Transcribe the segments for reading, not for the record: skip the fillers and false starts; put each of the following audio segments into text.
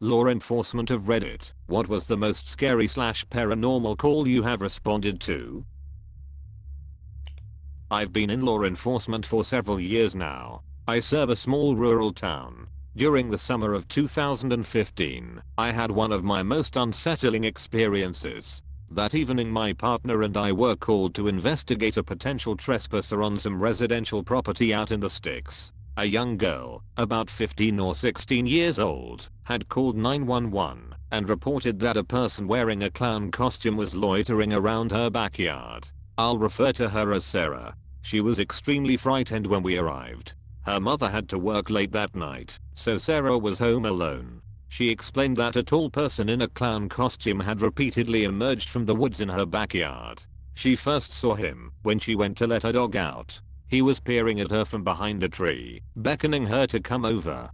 Law enforcement of Reddit, what was the most scary / paranormal call you have responded to? I've been in law enforcement for several years now. I serve a small rural town. During the summer of 2015, I had one of my most unsettling experiences. That evening my partner and I were called to investigate a potential trespasser on some residential property out in the sticks. A young girl, about 15 or 16 years old, had called 911 and reported that a person wearing a clown costume was loitering around her backyard. I'll refer to her as Sarah. She was extremely frightened when we arrived. Her mother had to work late that night, so Sarah was home alone. She explained that a tall person in a clown costume had repeatedly emerged from the woods in her backyard. She first saw him when she went to let her dog out. He was peering at her from behind a tree, beckoning her to come over.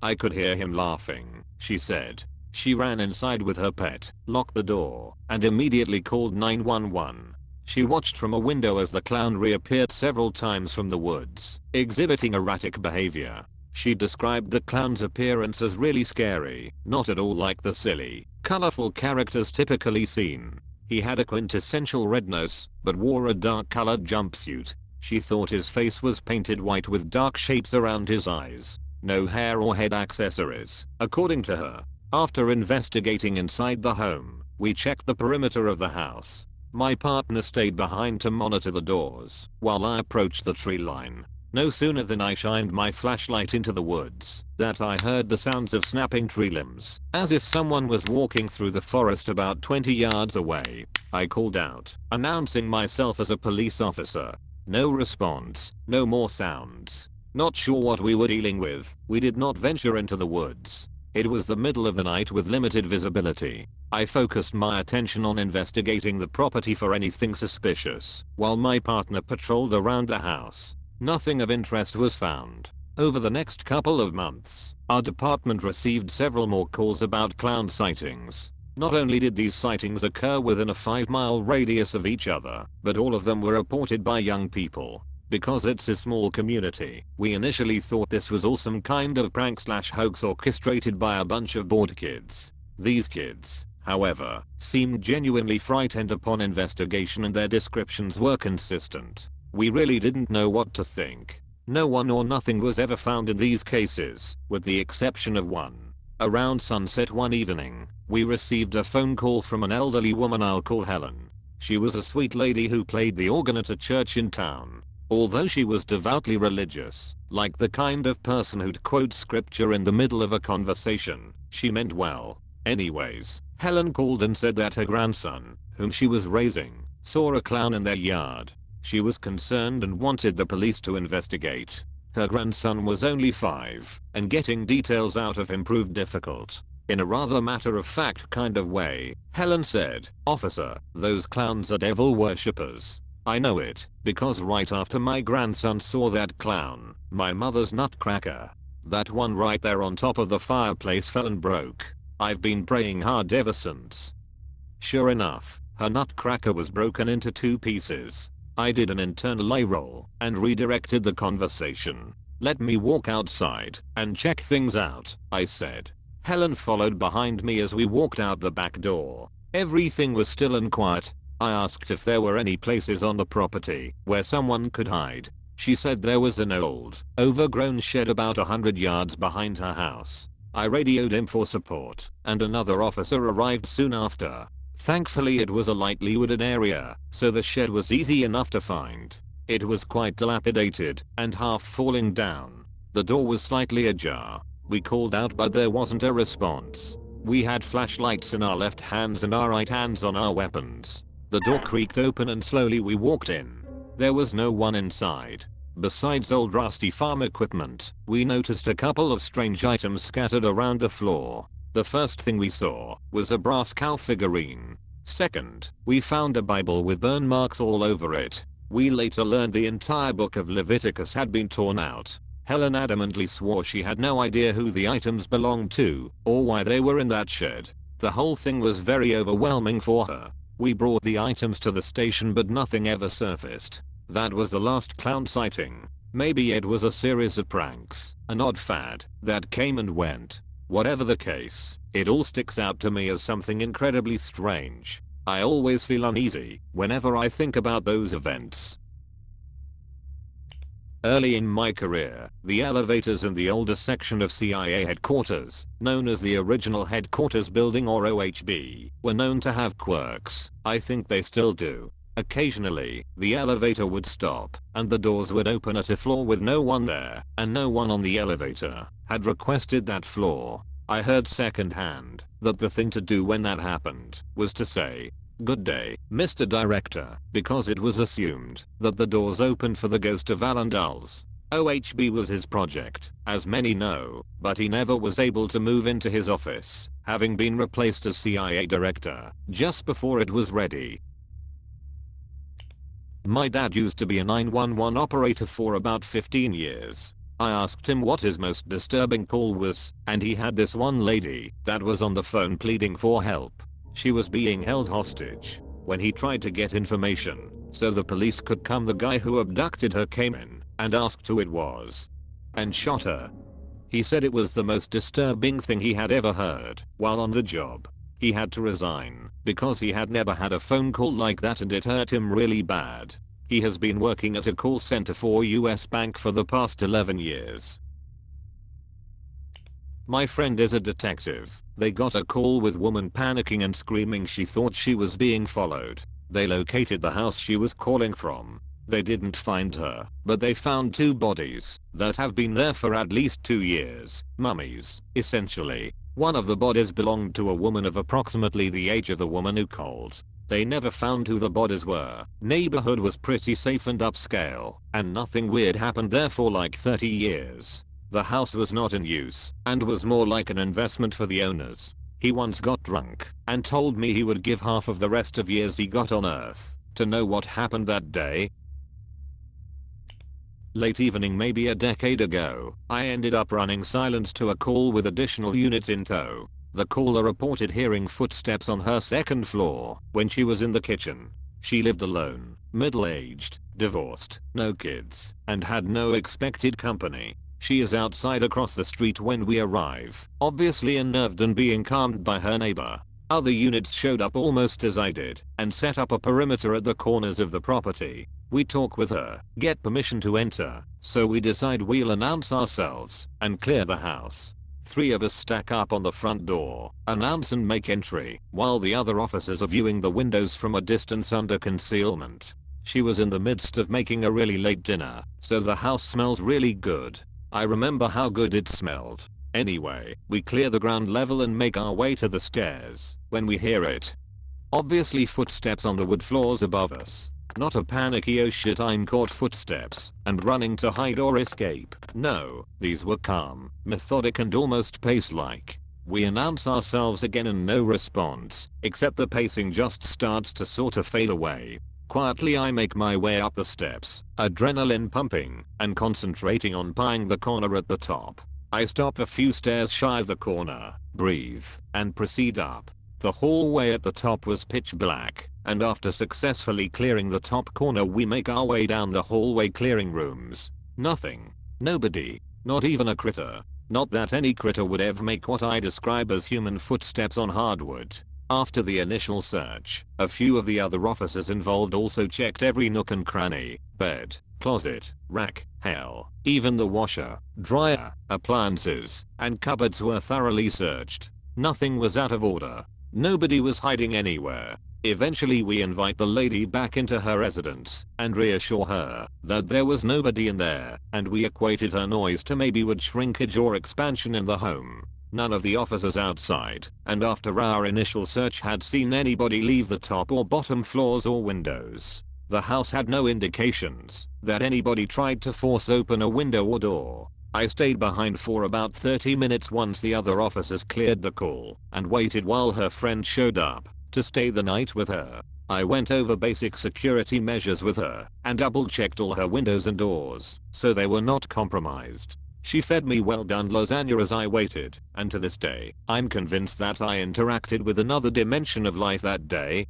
I could hear him laughing, she said. She ran inside with her pet, locked the door, and immediately called 911. She watched from a window as the clown reappeared several times from the woods, exhibiting erratic behavior. She described the clown's appearance as really scary, not at all like the silly, colorful characters typically seen. He had a quintessential red nose, but wore a dark-colored jumpsuit. She thought his face was painted white with dark shapes around his eyes. No hair or head accessories, according to her. After investigating inside the home, we checked the perimeter of the house. My partner stayed behind to monitor the doors, while I approached the tree line. No sooner than I shined my flashlight into the woods, that I heard the sounds of snapping tree limbs, as if someone was walking through the forest about 20 yards away. I called out, announcing myself as a police officer. No response, no more sounds. Not sure what we were dealing with, we did not venture into the woods. It was the middle of the night with limited visibility. I focused my attention on investigating the property for anything suspicious, while my partner patrolled around the house. Nothing of interest was found. Over the next couple of months, our department received several more calls about clown sightings. Not only did these sightings occur within a 5-mile radius of each other, but all of them were reported by young people. Because it's a small community, we initially thought this was all some kind of prank / hoax orchestrated by a bunch of bored kids. These kids, however, seemed genuinely frightened upon investigation and their descriptions were consistent. We really didn't know what to think. No one or nothing was ever found in these cases, with the exception of one. Around sunset one evening, we received a phone call from an elderly woman I'll call Helen. She was a sweet lady who played the organ at a church in town. Although she was devoutly religious, like the kind of person who'd quote scripture in the middle of a conversation, she meant well. Anyways, Helen called and said that her grandson, whom she was raising, saw a clown in their yard. She was concerned and wanted the police to investigate. Her grandson was only 5, and getting details out of him proved difficult. In a rather matter-of-fact kind of way, Helen said, "Officer, those clowns are devil worshippers. I know it, because right after my grandson saw that clown, my mother's nutcracker, that one right there on top of the fireplace, fell and broke. I've been praying hard ever since." Sure enough, her nutcracker was broken into 2 pieces. I did an internal eye roll and redirected the conversation. "Let me walk outside and check things out," I said. Helen followed behind me as we walked out the back door. Everything was still and quiet. I asked if there were any places on the property where someone could hide. She said there was an old, overgrown shed about 100 yards behind her house. I radioed him for support, and another officer arrived soon after. Thankfully it was a lightly wooded area, so the shed was easy enough to find. It was quite dilapidated and half falling down. The door was slightly ajar. We called out but there wasn't a response. We had flashlights in our left hands and our right hands on our weapons. The door creaked open and slowly we walked in. There was no one inside. Besides old rusty farm equipment, we noticed a couple of strange items scattered around the floor. The first thing we saw was a brass cow figurine. Second, we found a Bible with burn marks all over it. We later learned the entire book of Leviticus had been torn out. Helen adamantly swore she had no idea who the items belonged to, or why they were in that shed. The whole thing was very overwhelming for her. We brought the items to the station but nothing ever surfaced. That was the last clown sighting. Maybe it was a series of pranks, an odd fad that came and went. Whatever the case, it all sticks out to me as something incredibly strange. I always feel uneasy whenever I think about those events. Early in my career, the elevators in the older section of CIA headquarters, known as the Original Headquarters Building or OHB, were known to have quirks. I think they still do. Occasionally, the elevator would stop, and the doors would open at a floor with no one there, and no one on the elevator had requested that floor. I heard secondhand that the thing to do when that happened was to say, "Good day, Mr. Director," because it was assumed that the doors opened for the ghost of Alan Dulles. OHB was his project, as many know, but he never was able to move into his office, having been replaced as CIA director just before it was ready. My dad used to be a 911 operator for about 15 years. I asked him what his most disturbing call was, and he had this one lady that was on the phone pleading for help. She was being held hostage. When he tried to get information so the police could come, the guy who abducted her came in and asked who it was and shot her. He said it was the most disturbing thing he had ever heard while on the job. He had to resign because he had never had a phone call like that and it hurt him really bad. He has been working at a call center for US Bank for the past 11 years. My friend is a detective. They got a call with woman panicking and screaming she thought she was being followed. They located the house she was calling from. They didn't find her, but they found 2 bodies that have been there for at least 2 years. Mummies, essentially. One of the bodies belonged to a woman of approximately the age of the woman who called. They never found who the bodies were. Neighborhood was pretty safe and upscale, and nothing weird happened there for like 30 years. The house was not in use and was more like an investment for the owners. He once got drunk and told me he would give half of the rest of years he got on Earth to know what happened that day. Late evening, maybe a decade ago, I ended up running silent to a call with additional units in tow. The caller reported hearing footsteps on her second floor when she was in the kitchen. She lived alone, middle-aged, divorced, no kids, and had no expected company. She is outside across the street when we arrive, obviously unnerved and being calmed by her neighbor. Other units showed up almost as I did and set up a perimeter at the corners of the property. We talk with her, get permission to enter, so we decide we'll announce ourselves and clear the house. 3 of us stack up on the front door, announce and make entry, while the other officers are viewing the windows from a distance under concealment. She was in the midst of making a really late dinner, so the house smells really good. I remember how good it smelled. Anyway, we clear the ground level and make our way to the stairs when we hear it. Obviously footsteps on the wood floors above us. Not a panicky "oh shit I'm caught" footsteps and running to hide or escape. No, these were calm, methodic and almost pace-like. We announce ourselves again and no response, except the pacing just starts to sort of fade away. Quietly I make my way up the steps, adrenaline pumping and concentrating on buying the corner at the top. I stop a few stairs shy of the corner, breathe, and proceed up. The hallway at the top was pitch black, and after successfully clearing the top corner we make our way down the hallway clearing rooms. Nothing. Nobody. Not even a critter. Not that any critter would ever make what I describe as human footsteps on hardwood. After the initial search, a few of the other officers involved also checked every nook and cranny, bed, closet, rack, hell, even the washer, dryer, appliances, and cupboards were thoroughly searched. Nothing was out of order. Nobody was hiding anywhere. Eventually we invite the lady back into her residence and reassure her that there was nobody in there, and we equated her noise to maybe wood shrinkage or expansion in the home. None of the officers outside, and after our initial search, had seen anybody leave the top or bottom floors or windows. The house had no indications that anybody tried to force open a window or door. I stayed behind for about 30 minutes once the other officers cleared the call and waited while her friend showed up to stay the night with her. I went over basic security measures with her and double checked all her windows and doors so they were not compromised. She fed me well done lasagna as I waited, and to this day, I'm convinced that I interacted with another dimension of life that day.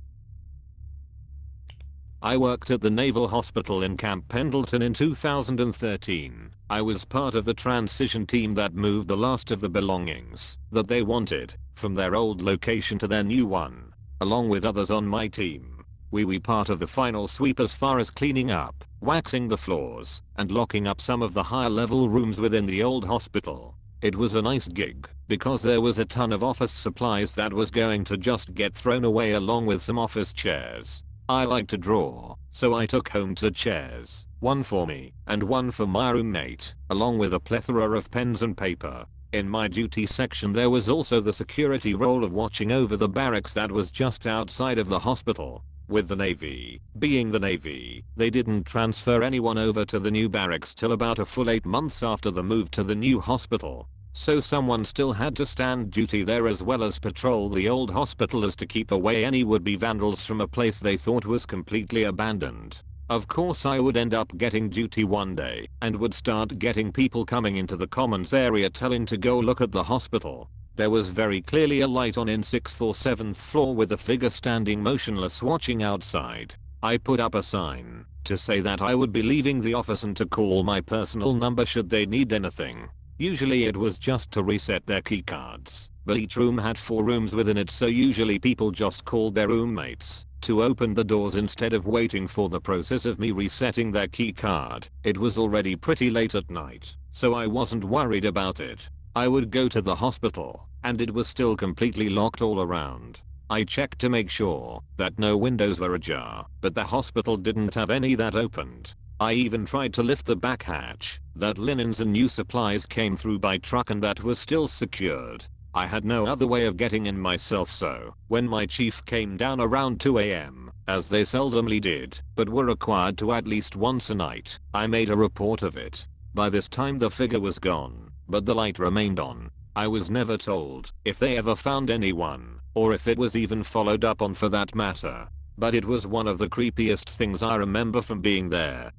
I worked at the Naval Hospital in Camp Pendleton in 2013. I was part of the transition team that moved the last of the belongings that they wanted from their old location to their new one. Along with others on my team, we were part of the final sweep as far as cleaning up, waxing the floors, and locking up some of the higher level rooms within the old hospital. It was a nice gig because there was a ton of office supplies that was going to just get thrown away along with some office chairs. I like to draw, so I took home 2 chairs, one for me and one for my roommate, along with a plethora of pens and paper. In my duty section there was also the security role of watching over the barracks that was just outside of the hospital. With the Navy, being the Navy, they didn't transfer anyone over to the new barracks till about a full 8 months after the move to the new hospital. So someone still had to stand duty there as well as patrol the old hospital as to keep away any would-be vandals from a place they thought was completely abandoned. Of course I would end up getting duty one day and would start getting people coming into the commons area telling to go look at the hospital. There was very clearly a light on in 6th or 7th floor with a figure standing motionless watching outside. I put up a sign to say that I would be leaving the office and to call my personal number should they need anything. Usually it was just to reset their keycards, but each room had 4 rooms within it, so usually people just called their roommates to open the doors instead of waiting for the process of me resetting their keycard. It was already pretty late at night, so I wasn't worried about it. I would go to the hospital, and it was still completely locked all around. I checked to make sure that no windows were ajar, but the hospital didn't have any that opened. I even tried to lift the back hatch that linens and new supplies came through by truck and that was still secured. I had no other way of getting in myself, so when my chief came down around 2 AM, as they seldomly did, but were required to at least once a night, I made a report of it. By this time the figure was gone, but the light remained on. I was never told if they ever found anyone, or if it was even followed up on for that matter. But it was one of the creepiest things I remember from being there.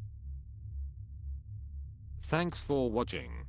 Thanks for watching.